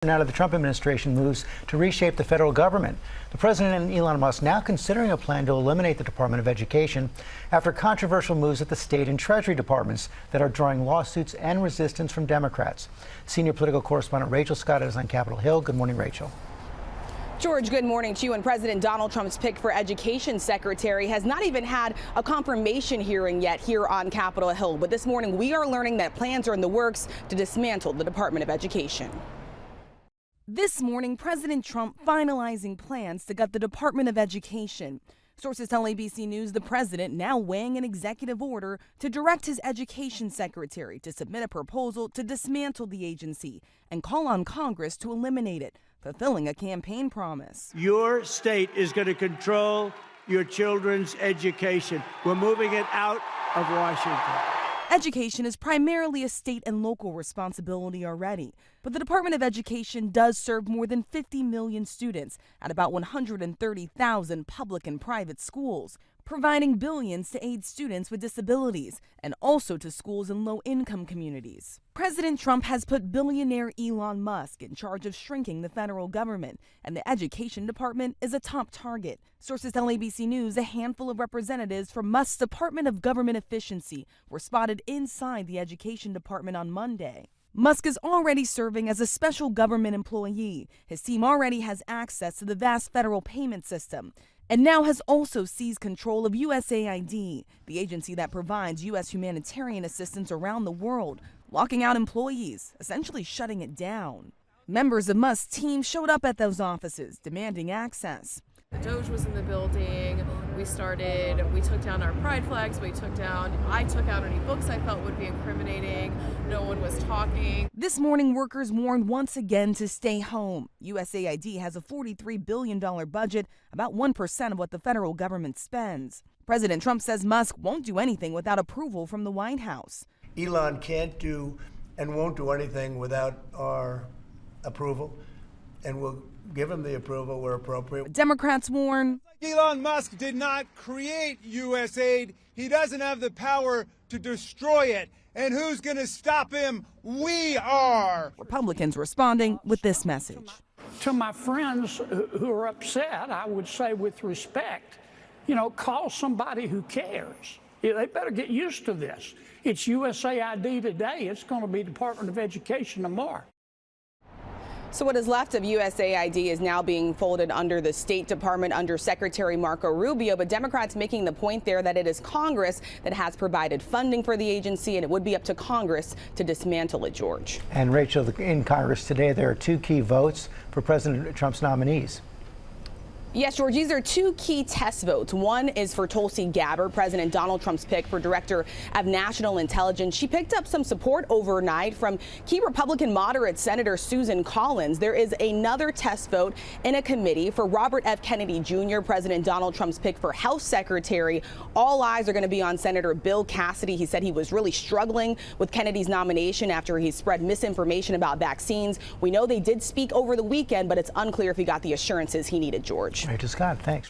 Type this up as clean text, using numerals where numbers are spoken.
Now to the Trump administration moves to reshape the federal government. The president and Elon Musk now considering a plan to eliminate the Department of Education after controversial moves at the state and Treasury departments that are drawing lawsuits and resistance from Democrats. Senior political correspondent Rachel Scott is on Capitol Hill. Good morning, Rachel. George, good morning to you. And President Donald Trump's pick for Education Secretary has not even had a confirmation hearing yet here on Capitol Hill. But this morning we are learning that plans are in the works to dismantle the Department of Education. This morning, President Trump finalizing plans to gut the Department of Education. Sources tell ABC News the president now weighing an executive order to direct his education secretary to submit a proposal to dismantle the agency and call on Congress to eliminate it, fulfilling a campaign promise. Your state is going to control your children's education. We're moving it out of Washington. Education is primarily a state and local responsibility already, but the Department of Education does serve more than 50 million students at about 130,000 public and private schools, providing billions to aid students with disabilities and also to schools in low-income communities. President Trump has put billionaire Elon Musk in charge of shrinking the federal government, and the Education Department is a top target. Sources tell ABC News a handful of representatives from Musk's Department of Government Efficiency were spotted inside the Education Department on Monday. Musk is already serving as a special government employee. His team already has access to the vast federal payment system and now has also seized control of USAID, the agency that provides U.S. humanitarian assistance around the world, locking out employees, essentially shutting it down. Members of Musk's team showed up at those offices, demanding access. The Doge was in the building. We took down our pride flags. I took out any books I felt would be incriminating. No one was talking. This morning, workers warned once again to stay home. USAID has a $43 billion budget, about 1% of what the federal government spends. President Trump says Musk won't do anything without approval from the White House. Elon can't do and won't do anything without our approval, and we'll give him the approval where appropriate. Democrats warn Elon Musk did not create USAID. He doesn't have the power to destroy it. And who's going to stop him? We are. Republicans responding with this message. To my friends who are upset, I would say with respect, call somebody who cares. They better get used to this. It's USAID today. It's going to be Department of Education tomorrow. So what is left of USAID is now being folded under the State Department under Secretary Marco Rubio, but Democrats making the point there that it is Congress that has provided funding for the agency, and it would be up to Congress to dismantle it, George. And Rachel, in Congress today, there are two key votes for President Trump's nominees. Yes, George, these are two key test votes. One is for Tulsi Gabbard, President Donald Trump's pick for Director of National Intelligence. She picked up some support overnight from key Republican moderate Senator Susan Collins. There is another test vote in a committee for Robert F. Kennedy Jr., President Donald Trump's pick for Health Secretary. All eyes are going to be on Senator Bill Cassidy. He said he was really struggling with Kennedy's nomination after he spread misinformation about vaccines. We know they did speak over the weekend, but it's unclear if he got the assurances he needed, George. Rachel Scott, thanks.